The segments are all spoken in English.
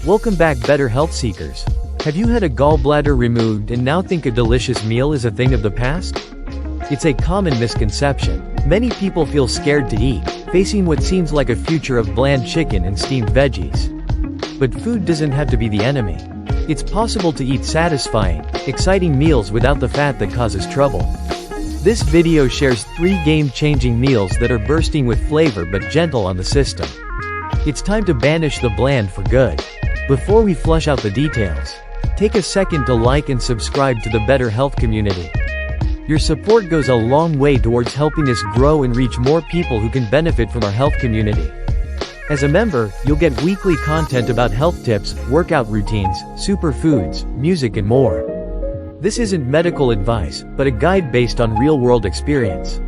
Welcome back, better health seekers. Have you had a gallbladder removed and now think a delicious meal is a thing of the past? It's a common misconception. Many people feel scared to eat, facing what seems like a future of bland chicken and steamed veggies. But food doesn't have to be the enemy. It's possible to eat satisfying, exciting meals without the fat that causes trouble. This video shares 3 game-changing meals that are bursting with flavor but gentle on the system. It's time to banish the bland for good. Before we flush out the details, take a second to like and subscribe to the Better Health community. Your support goes a long way towards helping us grow and reach more people who can benefit from our health community. As a member, you'll get weekly content about health tips, workout routines, superfoods, music and more. This isn't medical advice, but a guide based on real-world experience.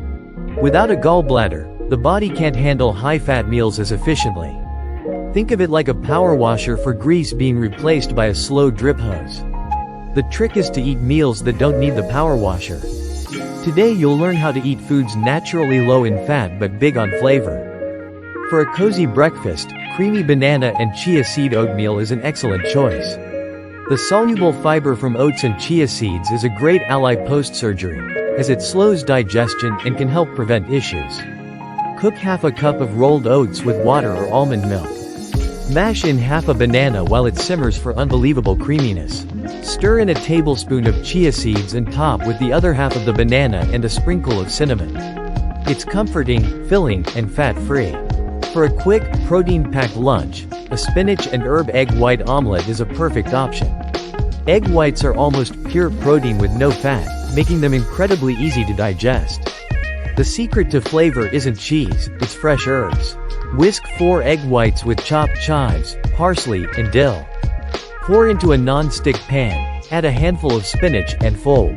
Without a gallbladder, the body can't handle high-fat meals as efficiently. Think of it like a power washer for grease being replaced by a slow drip hose. The trick is to eat meals that don't need the power washer. Today you'll learn how to eat foods naturally low in fat but big on flavor. For a cozy breakfast, creamy banana and chia seed oatmeal is an excellent choice. The soluble fiber from oats and chia seeds is a great ally post-surgery, as it slows digestion and can help prevent issues. Cook half a cup of rolled oats with water or almond milk. Mash in half a banana while it simmers for unbelievable creaminess. Stir in a tablespoon of chia seeds and top with the other half of the banana and a sprinkle of cinnamon. It's comforting, filling, and fat-free. For a quick, protein-packed lunch, a spinach and herb egg white omelette is a perfect option. Egg whites are almost pure protein with no fat, making them incredibly easy to digest. The secret to flavor isn't cheese, it's fresh herbs. Whisk 4 egg whites with chopped chives, parsley, and dill. Pour into a non-stick pan, add a handful of spinach, and fold.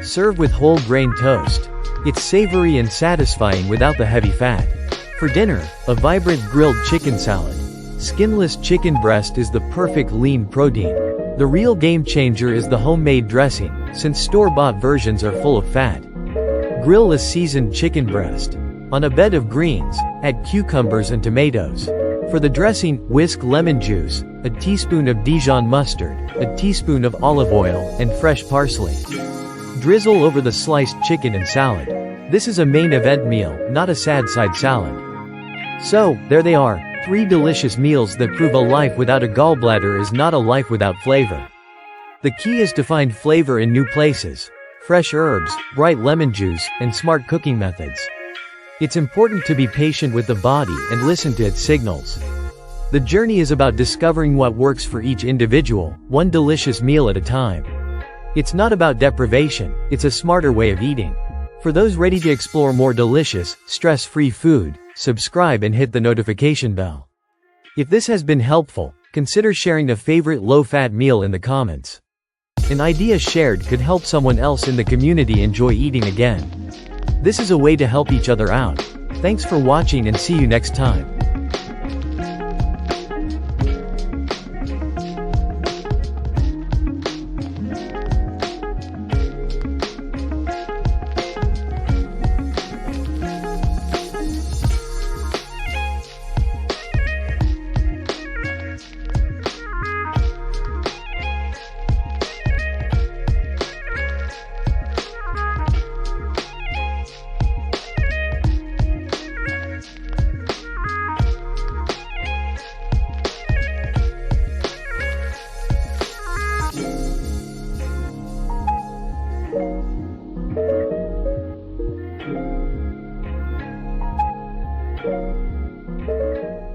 Serve with whole grain toast. It's savory and satisfying without the heavy fat. For dinner, a vibrant grilled chicken salad. Skinless chicken breast is the perfect lean protein. The real game changer is the homemade dressing, since store-bought versions are full of fat. Grill a seasoned chicken breast. On a bed of greens, add cucumbers and tomatoes. For the dressing, whisk lemon juice, a teaspoon of Dijon mustard, a teaspoon of olive oil, and fresh parsley. Drizzle over the sliced chicken and salad. This is a main event meal, not a sad side salad. So, there they are, 3 delicious meals that prove a life without a gallbladder is not a life without flavor. The key is to find flavor in new places. Fresh herbs, bright lemon juice, and smart cooking methods. It's important to be patient with the body and listen to its signals. The journey is about discovering what works for each individual, one delicious meal at a time. It's not about deprivation, it's a smarter way of eating. For those ready to explore more delicious, stress-free food, subscribe and hit the notification bell. If this has been helpful, consider sharing a favorite low-fat meal in the comments. An idea shared could help someone else in the community enjoy eating again. This is a way to help each other out. Thanks for watching and see you next time. Thank you.